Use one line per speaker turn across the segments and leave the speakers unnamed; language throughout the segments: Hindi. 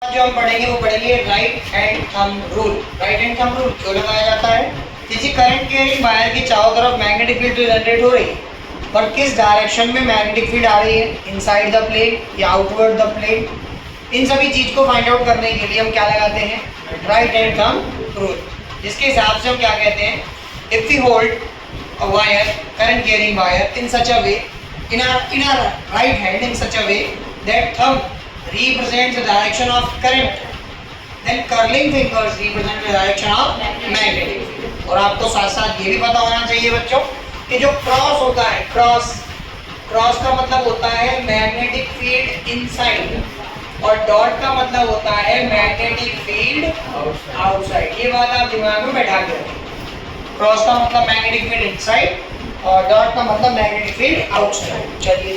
जो हम पढ़ेंगे वो पढ़ेंगे right hand thumb rule. Right hand thumb rule क्यों लगाया जाता है? किसी करंट के वायर की चारों तरफ मैग्नेटिक फील्ड जनरेट हो रही है, पर किस डायरेक्शन में मैग्नेटिक फील्ड आ रही है, इनसाइड द प्लेन या आउटवर्ड द प्लेन। इन सभी चीज को फाइंड आउट करने के लिए हम क्या लगाते हैं? राइट हैंड थंब रूल, जिसके हिसाब से हम क्या कहते हैं, if we hold a wire, current carrying wire in such a way, in our right hand in such a way that thumb represents the direction of current, then curling fingers represent the direction of magnetic field। और आपको साथ साथ ये भी पता होना चाहिए बच्चों कि जो क्रॉस होता है, क्रॉस का मतलब होता है मैग्नेटिक फील्ड इनसाइड, और डॉट का मतलब होता है मैग्नेटिक फील्ड आउटसाइड। ये बात आप दिमाग में बैठा के रखें। क्रॉस का मतलब मैग्नेटिक फील्ड इनसाइड और डॉट का मतलब मैग्नेटिक फील्ड आउटसाइड। चलिए,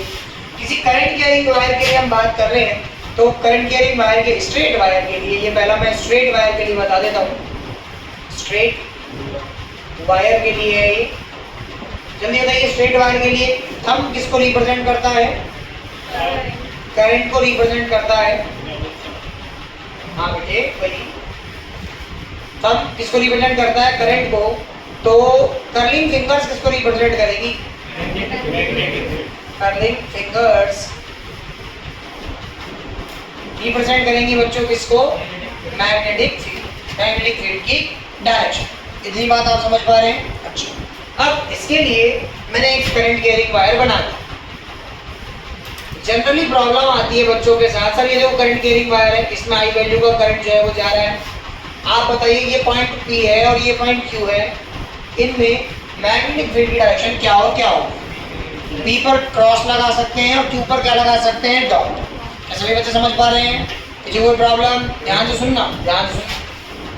किसी करंट कैरिंग वायर के लिए हम बात कर रहे हैं, तो करंट कैरिंग वायर के स्ट्रेट वायर के लिए, ये पहला मैं स्ट्रेट वायर के लिए बता देता हूँ। स्ट्रेट वायर के लिए ये जल्दी बताइए, स्ट्रेट वायर के लिए थंब किसको रिप्रेजेंट करता है? करंट को रिप्रेजेंट करता है। हाँ बेटे, वही थंब किसको रिप्रेजेंट करता है? करंट को। तो कर्लिंग फिंगर्स किसको रिप्रेजेंट करेगी? कर्लिंग फिंगर्स रिप्रेजेंट करेंगी बच्चों किसको? मैग्नेटिक फील्ड की डायरेक्शन। इतनी बात आप समझ पा रहे हैं? अच्छा, अब इसके लिए मैंने एक करंट कैरिंग वायर बना दी। जनरली प्रॉब्लम आती है बच्चों के साथ, सर ये जो करंट कैरिंग वायर है इसमें आई वैल्यू का करंट जो है वो जा रहा है, आप बताइए ये पॉइंट P है और ये पॉइंट Q है, इनमें मैग्नेटिक फील्ड की डायरेक्शन क्या हो? P पर क्रॉस लगा सकते हैं और Q पर क्या लगा सकते हैं? डॉट। सभी बच्चे समझ पा रहे हैं? किसी कोई प्रॉब्लम? ध्यान से सुनना, ध्यान से सुनना।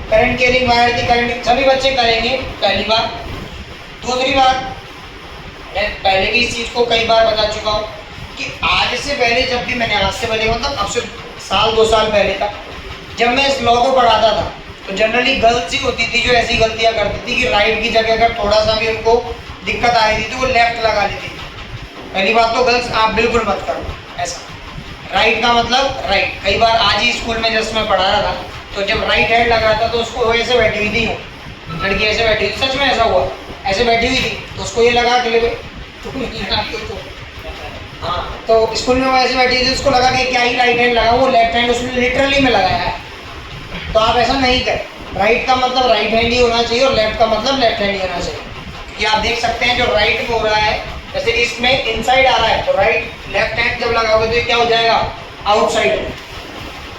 करंट कैरिंग वायर की करंट सभी बच्चे करेंगे, पहली बात। दूसरी बात, मैं पहले भी इस चीज को कई बार बता चुका हूँ कि आज से पहले, जब भी मैंने आज से पहले मतलब अब से साल 2 साल पहले तक जब मैं इस लॉ को पढ़ाता था, तो जनरली गर्ल्स ही होती थी जो ऐसी गलतियां करती थी कि राइट की जगह अगर थोड़ा सा भी उनको दिक्कत आ रही थी तो वो लेफ्ट लगा लेती थी। पहली बात तो गर्ल्स आप बिल्कुल मत करो ऐसा। राइट का मतलब राइट। कई बार आज ही स्कूल में जब मैं पढ़ा रहा था, तो जब राइट हैंड लगा था तो उसको ऐसे बैठी हुई थी, लड़की ऐसे बैठी हुई, सच में ऐसा हुआ, ऐसे बैठी हुई थी, तो उसको ये लगा के ले गए। हाँ, तो स्कूल में वो ऐसे बैठी थी, उसको लगा कि क्या ही राइट हैंड लगा, वो लेफ्ट हैंड उसने लिटरली में लगाया है। तो आप ऐसा नहीं करें। राइट का मतलब राइट हैंड ही होना चाहिए और लेफ्ट का मतलब लेफ्ट हैंड ही होना चाहिए। क्योंकि आप देख सकते हैं जो राइट में हो रहा है, जैसे इसमें इनसाइड आ रहा है, तो राइट लेफ्ट हैंड जब लगाओगे तो ये क्या हो जाएगा? आउटसाइड।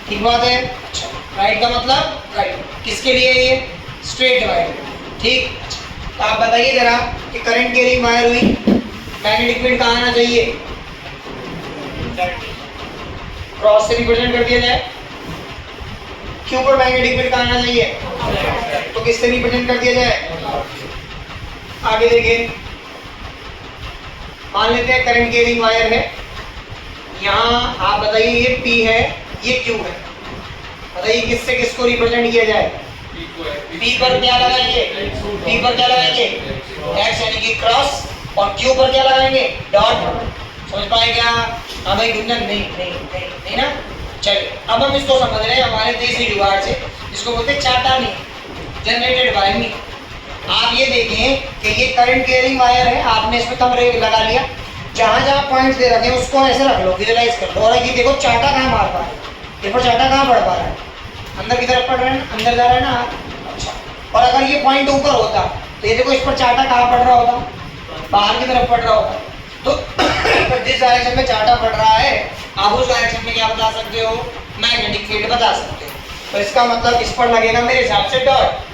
ठीक बात है? अच्छा, राइट का मतलब राइट। किसके लिए? ये स्ट्रेट वायर। ठीक, तो आप बताइए जरा कि करंट कैरिंग वायर हुई, मैग्नेटिक फील्ड कहाँ आना चाहिए? क्रॉस से रिप्रेजेंट कर दिया जाए। क्यों पर मैग्नेटिक फील्ड कहाँ आना चाहिए? तो किससे रिप्रेजेंट कर दिया जाए? आगे देखिए, मान लेते हैं करंट कैरिंग वायर है, यहाँ आप बताइए ये P है, ये Q है, बताइए किससे किसको रिप्रेजेंट किया जाए? P पर क्या लगाएंगे? P पर क्या लगाएंगे? X यानी कि क्रॉस, और Q पर क्या लगाएंगे? डॉट। समझ पाए क्या? हाँ भाई गुंजन, नहीं ना? चलिए, अब हम इसको समझ रहे हैं हमारे देसी जुगाड़ से, इसको बोलते हैं चाटा नहीं, जनरेटेड बाय मी। आप ये देखें कि ये करंट कैरिंग वायर है, आपने इसमें थंब लगा लिया, जहां जहां पॉइंट्स दे रखे हैं उसको ऐसे रख लो, विजुअलाइज कर लो, और ये देखो चाटा कहाँ मार पा रहा है, देखो चाटा कहाँ पड़ पा रहा है, अंदर की तरफ पड़ रहा है ना, अंदर जा रहा है ना। अच्छा, और अगर ये पॉइंट ऊपर होता तो ये देखो इस पर चाटा कहाँ पड़ रहा होता? बाहर की तरफ पड़ रहा होता। तो जिस डायरेक्शन में चाटा पड़ रहा है, आप उस डायरेक्शन में क्या बता सकते हो? मैग्नेटिक फील्ड बता सकते हो। तो इसका मतलब इस पर लगेगा मेरे हिसाब से डॉट।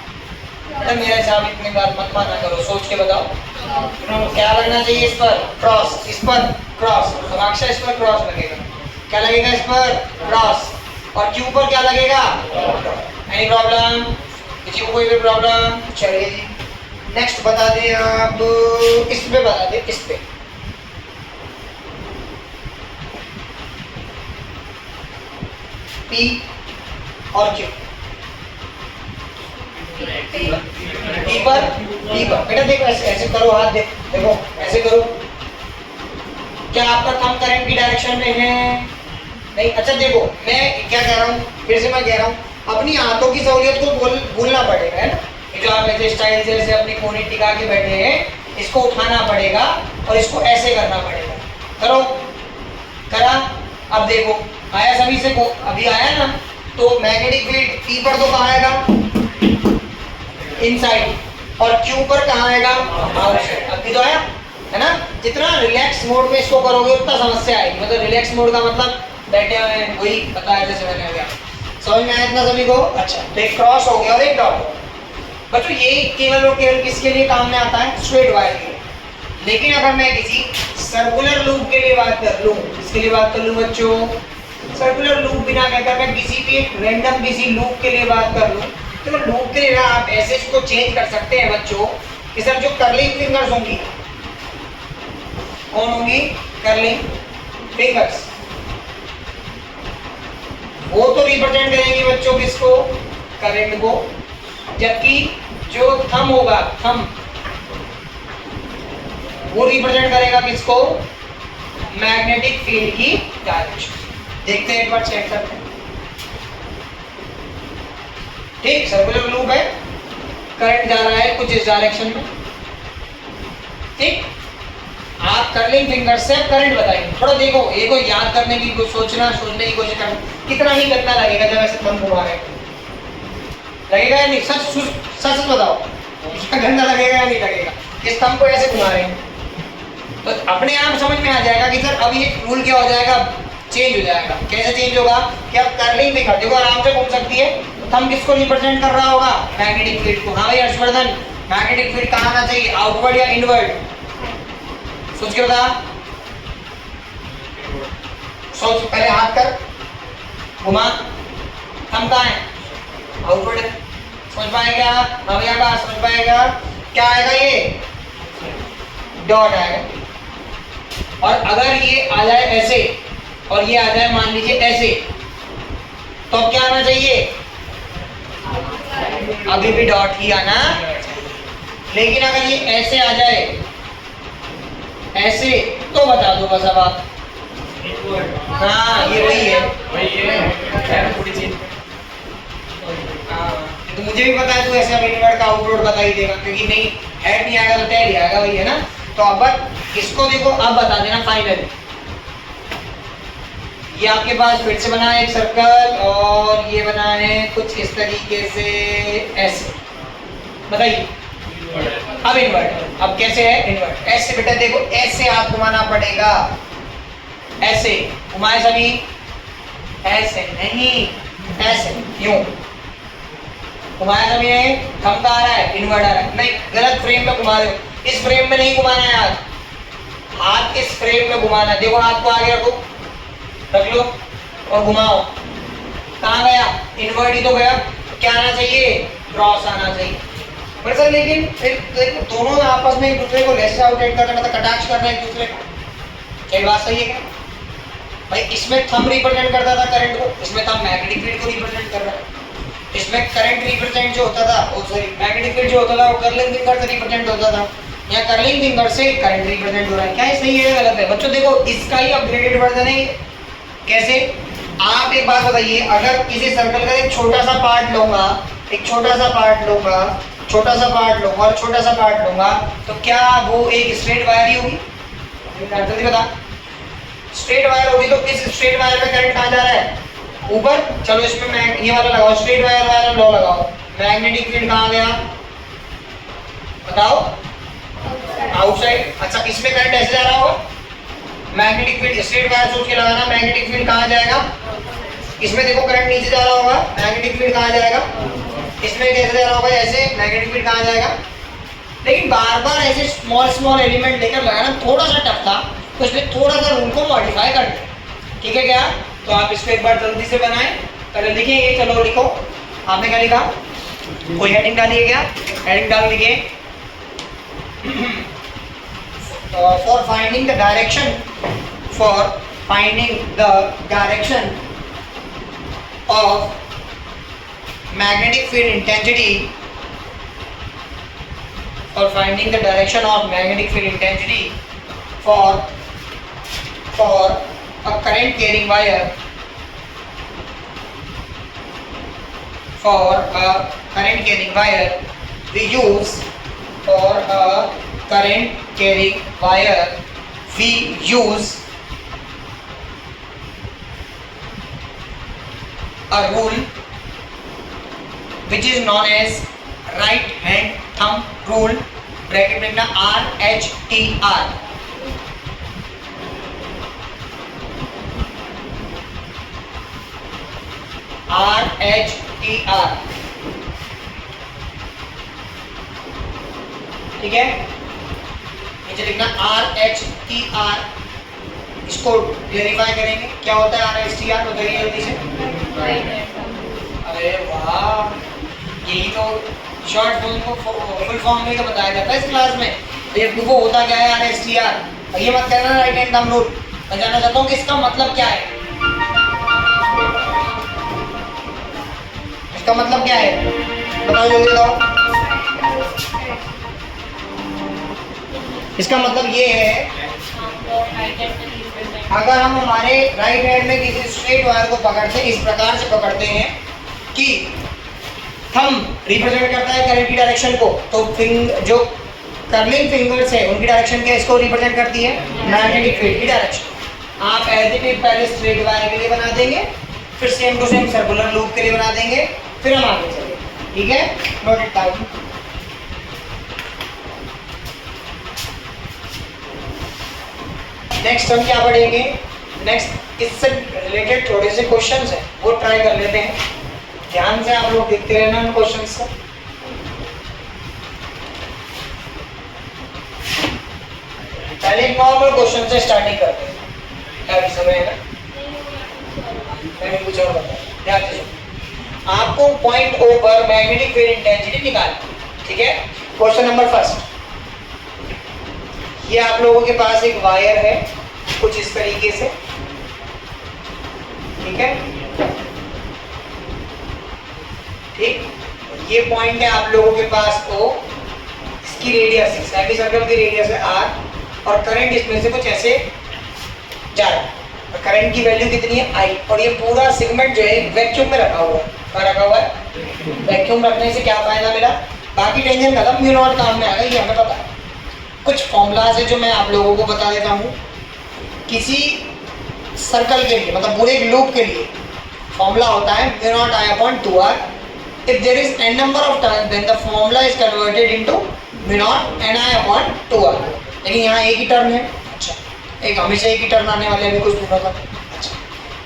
तो मेरा हिसाब इतनी बार मत माना करो, सोच के बताओ क्या लगना चाहिए इस पर? क्रॉस। इस पर क्रॉस, हमेशा इस पर क्रॉस लगेगा। क्या लगेगा इस पर? क्रॉस। और क्यू पर क्या लगेगा? Any problem? किसी को कोई भी प्रॉब्लम? चलिए जी, नेक्स्ट बता दें आप, इस पे बता दें, इस पे P और Q। P पर बेटा देखो, ऐसे करो, हाथ देखो ऐसे करो। क्या आपका थंब करंट की डायरेक्शन में है? नहीं, अच्छा देखो मैं क्या कह रहा हूँ, फिर से मैं कह रहा हूँ, अपनी हाथों की सहूलियत को भूलना पड़ेगा, है ना। ये जो आप ऐसे स्टाइल से ऐसे अपनी कोनी टिका के बैठे हैं, इसको उठाना पड़ेगा और इसको ऐसे करना पड़ेगा। करो, करा, अब देखो आया सभी से को, अभी आया ना, तो मैग्नेटिक फील्ड पी पर तो कहाँ आएगा, इनसाइड, और क्यू पर कहाँ आएगा, आउटसाइड। अभी तो आया है ना। जितना रिलैक्स मोड में इसको करोगे उतना समस्या आएगी। मतलब रिलैक्स मोड का मतलब बैठे हुए हैं, वही बताया जैसे मैंने अभी आपको। समझ में आया इतना सभी को? अच्छा, तो एक क्रॉस हो गया और एक डॉट हो गया। बच्चों ये केवल और केवल किसके लिए काम में आता है, स्ट्रेट वायर के लिए। लेकिन अगर मैं किसी सर्कुलर लूप के लिए बात कर लूं, किसके लिए बात कर लूं बच्चों, सर्कुलर लूप बिना कहकर मैं किसी भी एक रैंडम किसी लूप के लिए बात कर लूं, तो लूप के लिए आप ऐसे इसको चेंज कर सकते हैं बच्चों कि सर जो कर्लिंग फिंगर्स होंगी, कौन होंगी, कर्लिंग फिंगर्स, वो तो रिप्रेजेंट करेंगी बच्चों किसको, करंट को। जबकि जो थंब होगा, थंब, वो रिप्रेजेंट करेगा किसको, मैग्नेटिक फील्ड की डायरेक्शन। देखते हैं एक बार, चेक करते हैं। ठीक, सर्कुलर लूप है, करंट जा रहा है कुछ इस डायरेक्शन में। ठीक, आप कर्लिंग फिंगर से करंट बताएंगे। थोड़ा देखो, ये को याद करने की सोचने की कोशिश करना, कितना ही गंदा लगेगा जब ऐसे थंब घुमा रहे हैं। लगेगा या नहीं, सच बताओ, क्या गंदा लगेगा या नहीं लगेगा, इस थंब को ऐसे घुमा रहे हैं। तो अपने आप समझ में आ जाएगा कि सर अब ये रूल क्या हो जाएगा, चेंज हो जाएगा। कैसे चेंज होगा कि अब कर्लिंग फिंगर देखो आराम से घूम सकती है, तो थंब किसको रिप्रेजेंट कर रहा होगा, मैग्नेटिक फील्ड को। हाँ भाई हर्षवर्धन, मैग्नेटिक फील्ड कहाँ आना चाहिए, आउटवर्ड या इनवर्ड, सोच के बता, सोच, पहले हाथ कर, घुमा, थंब कहाँ है, आउटवर्ड है। समझ पाएगा, अब यहाँ का समझ पाएगा, क्या आएगा, ये डॉट आएगा। और अगर ये आ जाए ऐसे और ये आ जाए मान लीजिए ऐसे, तो अब क्या आना चाहिए, अभी भी डॉट ही आना। लेकिन अगर ये ऐसे आ जाए, ऐसे, तो बता दो बस अब आप। हाँ ये वही है, तो मुझे भी पता है तू ऐसे अब इनवर्ट का आउटवर्ड बता ही देगा, क्योंकि नहीं हेड नहीं आएगा तो टेल ही आएगा, वही है ना। तो अब इसको देखो, अब बता देना फाइनली। ये आपके पास फिर से बना है एक सर्कल, और ये बना है कुछ इस तरीके से, ऐसे। बताइए अब इनवर्ट, अब कैसे है इनवर्ट, ऐसे बेटा देखो, ऐसे हाथ घुमाना पड़ेगा, ऐसे घुमाए सभी, ऐसे नहीं, ऐसे यूं घुमाया सभी ने, थंब आ रहा है, इनवर्ट आ रहा है, नहीं गलत फ्रेम में घुमा रहे हो, इस फ्रेम में नहीं घुमाना है हाथ इस फ्रेम में घुमाना है। देखो हाथ को आगे रखो, रख लो और घुमाओ, कहाँ गया, इनवर्ट ही तो गया, क्या आना चाहिए, क्रॉस आना चाहिए। पर सर लेकिन फिर देखो दोनों आपस में एक दूसरे को लेस आउट कर रहे, मतलब कटाक्ष कर रहे हैं एक दूसरे को, क्या बात सही है क्या भाई? इसमें थंब रिप्रेजेंट करता था करंट को, इसमें थंब मैग्नेटिक फील्ड को रिप्रेजेंट कर रहा है। इसमें करंट रिप्रेजेंट जो होता था, वो सॉरी मैग्नेटिक फील्ड जो होता था वो कर्लिंग फिंगर से रिप्रेजेंट होता था, यहाँ कर्लिंग फिंगर से करंट रिप्रेजेंट हो रहा है। क्या ये सही है गलत है बच्चों? देखो इसका ही अपग्रेडेड वर्जन है। कैसे? आप एक बात बताइए, अगर किसी सर्कल का एक छोटा सा पार्ट लूंगा, एक छोटा सा पार्ट लूंगा, छोटा सा पार्ट लूंगा और छोटा सा पार्ट लूंगा, तो क्या वो एक स्ट्रेट वायर ही होगी? जल्दी बता, स्ट्रेट वायर होगी तो किस स्ट्रेट वायर में करंट कहाँ जा रहा है? ऊपर। चलो इसमें ये वाला लगाओ, स्ट्रेट वायर वाला लॉ लगाओ, मैग्नेटिक फील्ड कहाँ गया बताओ? आउटसाइड। अच्छा इसमें करंट ऐसे जा रहा होगा, मैग्नेटिक फील्ड स्ट्रेट वायर सोच के लगाना, मैग्नेटिक फील्ड कहाँ जाएगा? इसमें देखो करंट नीचे जा रहा होगा, मैग्नेटिक फील्ड कहाँ जाएगा? इसमें कैसे जा रहा होगा? ऐसे, मैग्नेटिक फील्ड कहाँ जाएगा? लेकिन बार बार ऐसे स्मॉल स्मॉल एलिमेंट लेकर लगाना थोड़ा सा टफ था, तो इसमें थोड़ा सा रूल को मॉडिफाई कर दे, ठीक है क्या? तो आप इसको एक बार जल्दी से बनाएं, पहले लिखिए ये, चलो लिखो। आपने क्या लिखा? कोई हेडिंग डालिए क्या? हेडिंग डाल दीजिए, for finding the direction, for finding the direction of magnetic field intensity, for finding the direction of magnetic field intensity for a current carrying wire for a current carrying wire, we use for a current carrying wire we use a rule which is known as right hand thumb rule, bracket में लिखना RHTR। RHTR, ठीक है, नीचे लिखना RHTR। इसको वेरीफाई करेंगे क्या होता है RHTR, बताइए जल्दी से। अरे वाह, यही तो शॉर्ट फॉर्म को फुल फॉर्म में तो बताया जाता है इस क्लास में। तो ये वो होता क्या है RHTR, ये मत कहना राइट हैंड थंब रूल। मैं जानना चाहता हूँ कि इसका मतलब क्या है, इसका मतलब क्या है, बताओ जल्दी बताओ। इसका मतलब ये है, अगर हम हमारे राइट हैंड में किसी स्ट्रेट वायर को पकड़ते हैं, इस प्रकार से पकड़ते हैं कि थंब रिप्रेजेंट करता है करंट की डायरेक्शन को, तो जो कर्लिंग फिंगर्स है उनकी डायरेक्शन क्या इसको रिप्रेजेंट करती है, मैग्नेटिक फील्ड की डायरेक्शन। आप एज इट इज पहले स्ट्रेट वायर के लिए बना देंगे, फिर same to same circular loop के लिए बना देंगे, फिर हम आगे चलेंगे, ठीक है, नोट इट डाउन। नेक्स्ट हम क्या पढ़ेंगे, नेक्स्ट इससे रिलेटेड थोड़े से क्वेश्चंस हैं वो ट्राई कर लेते हैं। ध्यान से आप लोग देखते रहना उन क्वेश्चंस को। पहले नॉर्मल क्वेश्चन से स्टार्टिंग करते हैं, क्या भी समय है ना, मैंने कुछ और बताया, ध्यान से सुनो। आपको पॉइंट ओ पर मैग्नेटिक फील्ड इंटेंसिटी निकालनी, ठीक है। क्वेश्चन नंबर फर्स्ट, ये आप लोगों के पास एक वायर है कुछ इस तरीके से, ठीक है, ठीक, ये पॉइंट है आप लोगों के पास ओ, इसकी रेडियस है, सेमी सर्कल की रेडियस है आर, और करंट इसमें से कुछ ऐसे जा रहा है, और करंट की वैल्यू कितनी है आई, और ये पूरा सेगमेंट जो है वैक्यूम में रखा हुआ है। कहाँ रखा हुआ है, वैक्यूम रखने से क्या फायदा मिला, बाकी टेंशन खत्म, म्यू नॉट काम में आ गई, ये हमें पता है। कुछ फॉर्मूलाज है जो मैं आप लोगों को बता देता हूँ। किसी सर्कल के लिए, मतलब पूरे एक लूप के लिए फॉर्मूला होता है mu naught I upon 2r। If there is n number of turns then the formula is converted into mu naught ni upon 2r। लेकिन यहाँ एक ही टर्न है, अच्छा, एक हमेशा एक ही टर्न आने वाले अभी कुछ दिनों तक, अच्छा।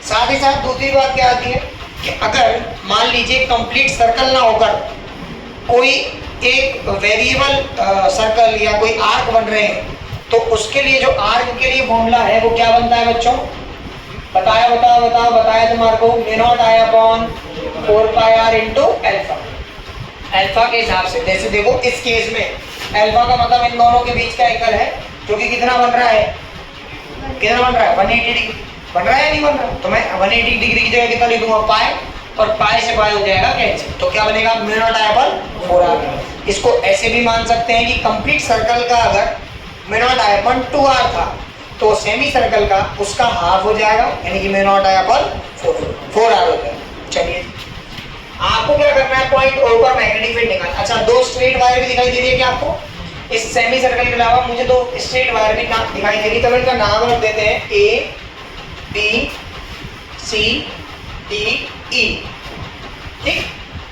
साथ ही साथ दूसरी बात क्या आती है कि अगर मान लीजिए कंप्लीट सर्कल ना होकर कोई एक वेरिएबल सर्कल या कोई आर्क बन रहे हैं, तो उसके लिए जो आर्क के लिए फॉर्मूला है वो क्या बनता है बच्चों, बताया तुम्हारे को, mu naught I upon 4 pi r into alpha. Alpha के हिसाब से, जैसे देखो इस केस में एल्फा का मतलब इन दोनों के बीच का एंगल है, जो कि कितना बन रहा है, कितना बन रहा है 180 डिग्री बन रहा है या नहीं बन रहा, तो मैं 180 डिग्री की जगह कितना लिखूंगा पाई, और पाई से पाई हो जाएगा कैंसिल, तो क्या बनेगा mu naught I upon 4r। इसको ऐसे भी मान सकते हैं कि कंप्लीट सर्कल का अगर mu naught I upon 2r था तो सेमी सर्कल का उसका हाफ हो जाएगा, यानी कि mu naught I upon 4r हो जाएगा। चलिए आपको क्या करना है, पॉइंट ओ पर मैग्नेटिक फील्ड निकालना। अच्छा, दो स्ट्रेट वायर भी दिखाई दे रही है क्या आपको, इस सेमी सर्कल के अलावा मुझे दो स्ट्रेट वायर भी दिखाई दे रही है, तो इनका नाम रख देते हैं ए बी सी डी ई, ठीक।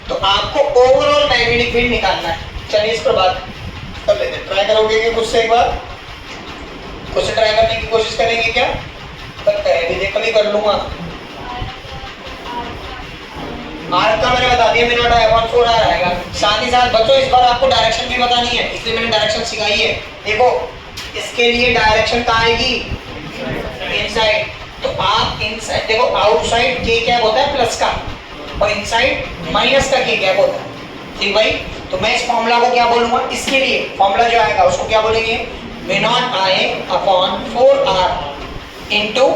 तो आपको ओवरऑल मैग्नेटिक फील्ड निकालना है। चलिए इस पर बात कर लेते हैं, ट्राई करोगे कि कुछ से एक बार कुछ से ट्राई करने की कोशिश करेंगे क्या, कभी कर लूंगा। आर का मैंने बता दिया, mu naught I upon 4r आएगा। साथ ही साथ बच्चों इस बार आपको डायरेक्शन भी बतानी है, इसलिए मैंने डायरेक्शन सिखाई है। देखो इसके लिए डायरेक्शन कहाँ आएगी, इनसाइड, तो आप इनसाइड देखो, आउटसाइड के कैप होता है प्लस का, और इनसाइड माइनस का के कैप होता है, ठीक भाई। तो मैं इस फॉर्मूला को क्या बोलूंगा, इसके लिए फॉर्मूला जो आएगा उसको क्या बोलेंगे, mu naught I upon 4r into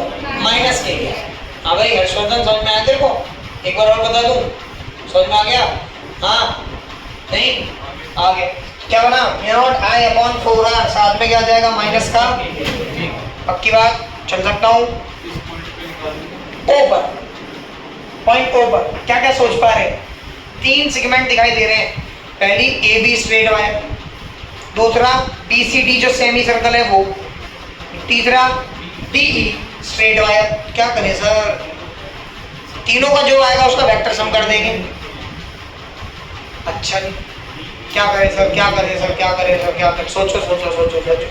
minus के। हाँ भाई हर्षवर्धन, समझ में आया तेरे को, एक बार और बता दूं, समझ में आ गया, हाँ नहीं आ गया, क्या बना mu naught I upon 4r, साथ में क्या आ जाएगा माइनस का, पक्की बात, चल सकता हूँ। ओ पर, पॉइंट ओ पर क्या क्या सोच पा रहे तीन सेगमेंट दिखाई दे रहे हैं। पहली ए बी स्ट्रेट वायर, दूसरा बी सी डी जो सेमी सर्कल है वो, तीसरा डी ई स्ट्रेट वायर। क्या करें सर, तीनों का जो आएगा उसका वेक्टर सम कर देंगे। अच्छा जी, क्या करें सर, क्या करें सर, क्या करें सर, क्या करें, सोचो सोचो सोचो सोचो।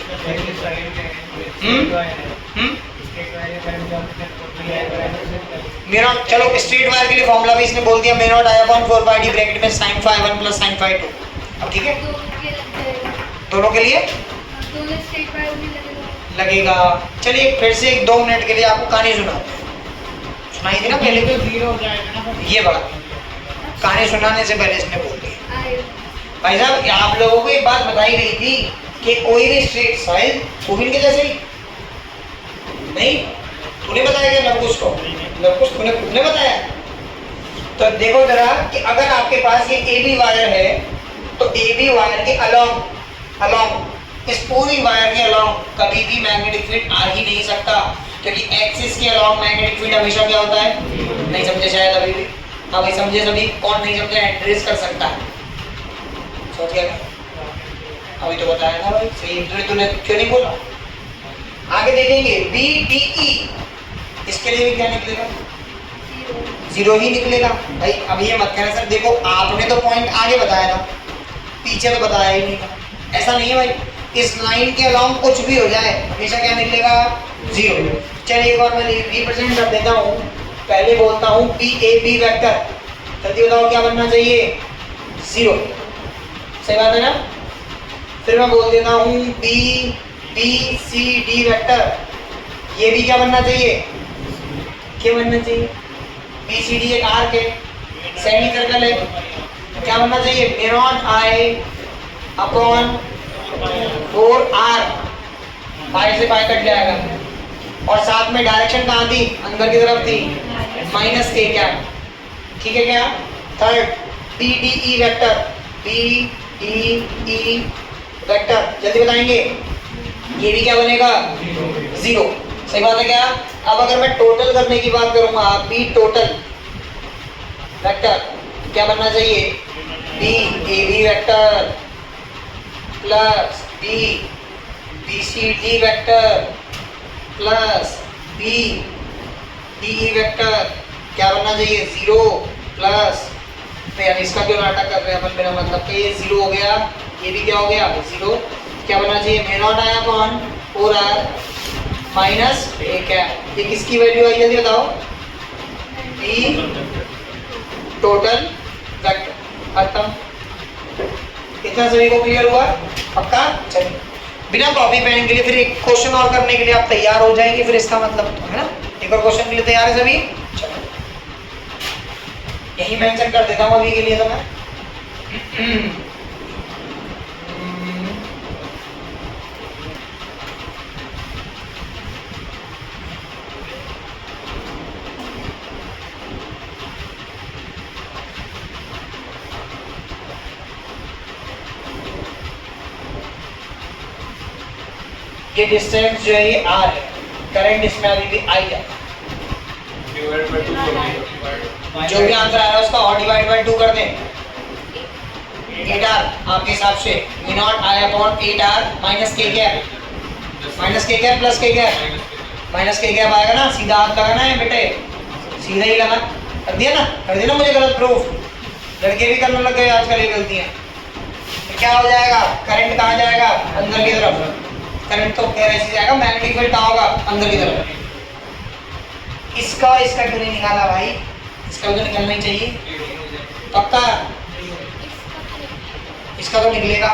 मेरा चलो स्ट्रेट वायर के लिए फॉर्मूला भी इसने बोल दिया, मे naught I upon 4 pi D bracket में sin phi 1 plus sin phi 2। अब ठीक है, दोनों के लिए लगेगा। चलिए फिर से 1-2 मिनट के लिए आपको कहानी सुनाई थी ना पहले, तो 0 हो जाएगा ना ये बात। कहानी सुनाने से पहले इसने बोल दिया। भाई साहब आप लोगों को एक बात बताई गई थी कि कोई भी स्ट्रेट साइज कोविन के जैसे ही नहीं, तूने बताया क्या लवकुश को? लवकुश तूने बताया। तो देखो जरा कि अगर आपके पास ये ए बी वायर है तो ए बी वायर के अलोंग इस पूरी वायर के अलोंग कभी भी मैग्नेटिक फील्ड आ ही नहीं सकता, क्योंकि एक्सिस के अलोंग मैग्नेटिक फील्ड हमेशा क्या होता है? नहीं समझे शायद अभी भी? हाँ भाई समझे सभी, कौन नहीं समझे एड्रेस कर सकता है। सोच गया अभी तो बताया था भाई, सही तूने क्यों नहीं बोला? आगे देखेंगे बी डी ई, इसके लिए भी क्या निकलेगा? 0 ही निकलेगा। भाई अब ये मत कहना सर देखो आपने तो पॉइंट आगे बताया था, पीछे तो बताया ही नहीं था। ऐसा नहीं है भाई, इस लाइन के अलोंग कुछ भी हो जाए हमेशा क्या निकलेगा? 0। चलिए एक बार मैं रिप्रेजेंट कर देता हूँ। पहले बोलता हूँ बी ए बी वेक्टर, जल्दी बताओ क्या बनना चाहिए? 0। सही बात है ना? फिर मैं बोल देता हूँ B B C D vector, ये भी क्या बनना चाहिए? क्या बनना चाहिए? बी सी डी एक आर्क है, सेमी सर्कल है, क्या बनना चाहिए? Mu naught I upon 4 R, pi से पाई कट जाएगा और साथ में डायरेक्शन कहाँ थी? अंदर की तरफ थी, माइनस के क्या? ठीक है क्या? Third B D E vector, B D E vector जल्दी बताएंगे, ये भी क्या बनेगा? 0। सही बात है क्या? अब अगर मैं टोटल करने की बात करूंगा, बी टोटल वेक्टर क्या बनना चाहिए? B A B vector plus B B C D vector plus B D E vector क्या बनना चाहिए? 0 प्लस, तो यार इसका क्यों नाटक कर रहे हैं अपन? मेरा मतलब कि ये 0 हो गया, ये भी क्या हो गया? 0। क्या बनना चाहिए? Mu naught I upon 4 R minus A क्या? ये किसकी वैल्यू आई जल्दी बताओ? B total vector. खत्म। इतना सभी को क्लियर हुआ? पक्का? चलिए बिना कॉपी पेन के लिए फिर एक क्वेश्चन और करने के लिए आप तैयार हो जाएंगे, फिर इसका मतलब तो है ना, एक और क्वेश्चन के लिए तैयार है सभी? चलो यही मेंशन कर देता हूँ अभी के लिए तो मैं। ये डिस्टेंस जो है ये आर है, करंट इसमें अभी भी आई है, जो भी आंसर आ रहा है उसका और डिवाइड बाय 2 कर दें। 8r आपके हिसाब से V naught I upon 8r minus K cap, minus K cap plus K cap, minus K cap आएगा ना, सीधा हाथ लगाना है बेटे, सीधा ही लगा। कर दिया ना? कर दिया ना मुझे गलत प्रूफ? लड़के भी करने लग गए आजकल ये गलतियां। तो क्या हो जाएगा? करंट कहाँ जाएगा? अंदर की तरफ। करंट तो ऐसे जाएगा, मैग्नेटिक फील्ड कहाँ होगा? अंदर की तरफ। इसका क्यों नहीं निकाला भाई? इसका तो निकलना ही चाहिए पक्का। इसका तो निकलेगा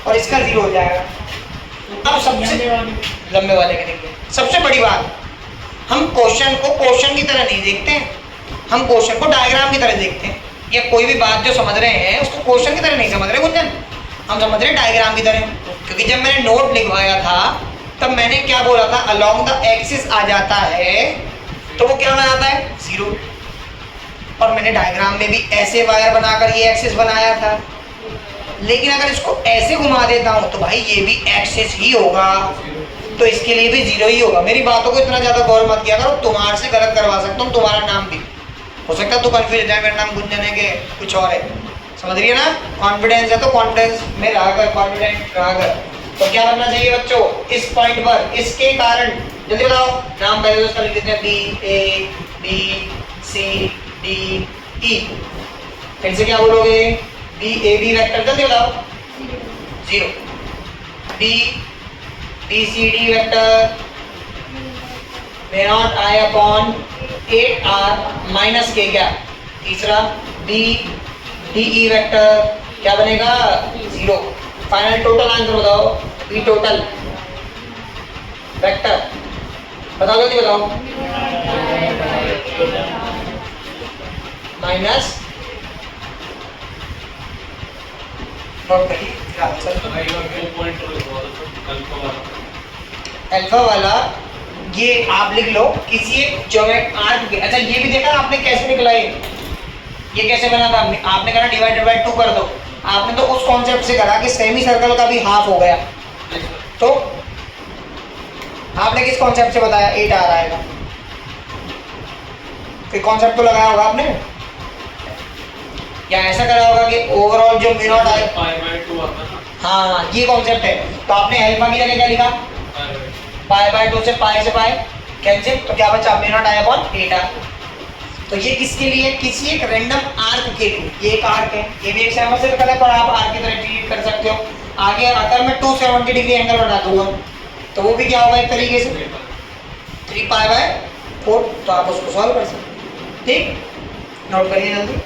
और इसका 0 हो जाएगा। अब सबसे लंबे वाले का निकले। सबसे बड़ी बात, हम क्वेश्चन को क्वेश्चन की तरह नहीं देखते हैं, हम क्वेश्चन को डायग्राम की तरह देखते हैं। या कोई भी बात जो समझ रहे हैं उसको क्वेश्चन की तरह नहीं समझ रहे गुंजन, हम समझ रहे हैं डायग्राम की तरह। क्योंकि जब मैंने नोट लिखवाया था तब मैंने क्या बोला था? अलोंग द एक्सिस आ जाता है तो वो क्या बनाता है? 0। और मैंने डायग्राम में भी ऐसे वायर बनाकर ये एक्सिस बनाया था, लेकिन अगर इसको ऐसे घुमा देता हूं तो भाई ये भी एक्सिस ही होगा, तो इसके लिए भी 0 ही होगा। मेरी बातों को इतना ज्यादा गौर मत किया करो, तुम्हारे से गलत करवा सकता हूँ, तुम्हारा नाम भी हो सकता है तो कंफ्यूज है, मेरा नाम गुंजन है कि कुछ और है। समझ रही है ना, कॉन्फिडेंस है तो कॉन्फिडेंस में रहा कर, कॉन्फिडेंट रहा कर। तो क्या करना चाहिए बच्चों, इस पॉइंट पर इसके कारण, जल्दी बताओ नाम पहले उसका लिख देते हैं, B A B C D E, फिर से क्या बोलोगे, बी ए बी वेक्टर, जल्दी बताओ, 0, B B C D vector में naught I upon 8r minus के, क्या तीसरा बी डी ई वेक्टर क्या बनेगा 0। फाइनल टोटल आंसर बताओ, बी टोटल वेक्टर बताओ, जल्दी बताओ, माइनस नोट करिए अल्फा वाला, ये आप लिख लो किसी एक ज्योमेट्री आर्क के। अच्छा ये भी देखा आपने कैसे निकला, ये कैसे बना था, आपने कहा डिवाइडेड बाय 2 कर दो, आपने तो उस कॉन्सेप्ट से करा कि सेमी सर्कल का भी हाफ हो गया, तो आपने किस कॉन्सेप्ट से बताया 8 आ रहा है, कोई कॉन्सेप्ट तो लगाया होगा आपने, या ऐसा करा होगा कि ओवरऑल जो म्यू नॉट आए, हाँ ये कॉन्सेप्ट है। तो आपने अल्फा की जगह क्या लिखा, पाई बाय 2 से पाई से पाई कैंसिल, तो क्या बचा mu naught I upon 8r। तो ये किसके लिए, किसी एक रैंडम आर्क के लिए, ये एक आर्क है, ये भी एक सेमी सर्कल है, पर आप आर्क की तरह ट्रीट कर सकते हो। आगे अगर मैं 270 डिग्री एंगल बना दूंगा तो वो भी क्या होगा एक तरीके से 3 पाई बाय 4, तो आप उसको सॉल्व कर सकते हैं, ठीक, नोट करिए जल्दी।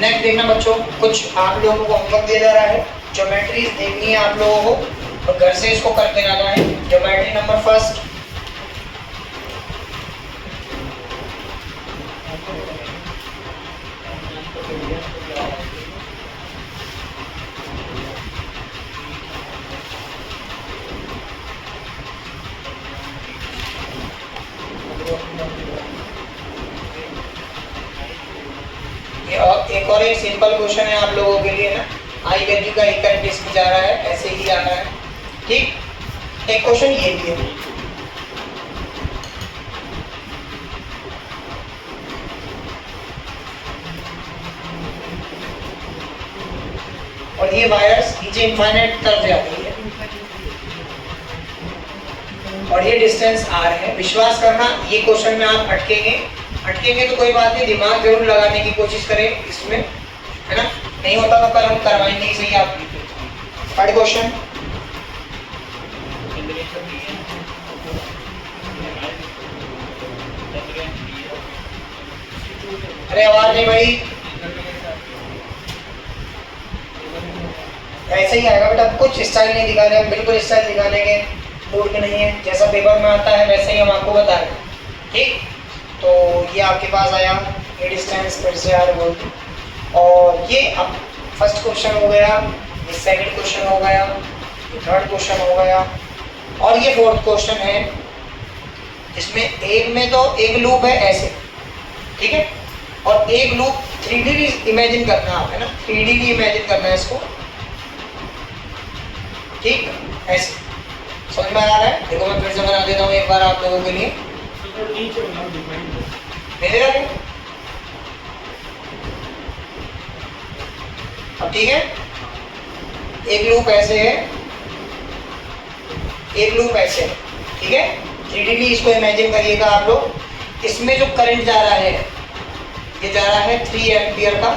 नेक्स्ट देखना बच्चों, कुछ आप लोगों को होमवर्क दिया जा रहा है, ज्योमेट्रीज देखनी है आप लोगों को और घर से इसको करके जाना है। ज्योमेट्री नंबर फर्स्ट, एक और एक सिंपल क्वेश्चन है आप लोगों के लिए ना, आई वैल्यू का एक करंट इसमें जा रहा है, ऐसे ही जाना है, ठीक। एक क्वेश्चन ये भी है, और ये वायर्स नीचे इनफाइनाइट तरफ जाती है और ये डिस्टेंस r है। विश्वास करना ये क्वेश्चन में आप अटकेंगे तो कोई बात नहीं, दिमाग जरूर लगाने की कोशिश करें इसमें, है ना, नहीं होता तो कल हम करवाएंगे ही सही। आप थर्ड क्वेश्चन, अरे आवाज नहीं भाई, ऐसे ही आएगा बेटा, कुछ स्टाइल नहीं दिखा रहे, बिल्कुल स्टाइल दिखाने के मूड में नहीं है, जैसा पेपर में आता है वैसे ही हम आपको बता रहे हैं, ठीक। तो ये आपके पास आया, ये डिस्टेंस फिर से आ रहा है, और ये अब फर्स्ट क्वेश्चन हो गया, ये सेकंड क्वेश्चन हो गया, ये थर्ड क्वेश्चन हो गया, और ये फोर्थ क्वेश्चन है जिसमें एक में तो एक लूप है ऐसे, ठीक है, और एक लूप 3D इमेजिन करना है ना, 3D भी इमेजिन करना है इसको, ठीक, ऐसे समझ में आ रहा है। देखो मैं फिर से बना देता हूँ एक बार आप लोगों के लिए, अब ठीक है, एक लूप ऐसे है, एक लूप ऐसे है, ठीक है, 3D इसको इमेजिन करिएगा आप लोग। इसमें जो करंट जा रहा है ये जा रहा है 3 एम्पियर का,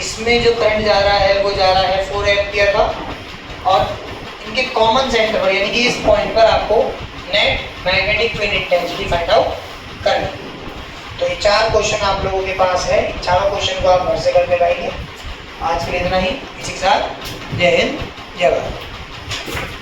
इसमें जो करंट जा रहा है वो जा रहा है 4 एम्पियर का, और इनके कॉमन सेंटर पर यानी कि इस पॉइंट पर आपको net magnetic field intensity find out करनी। तो ये 4 क्वेश्चन आप लोगों के पास है, चारों क्वेश्चन को आप घर से करके लाएंगे। आज के लिए इतना ही, इसी के साथ जय हिंद जय भारत।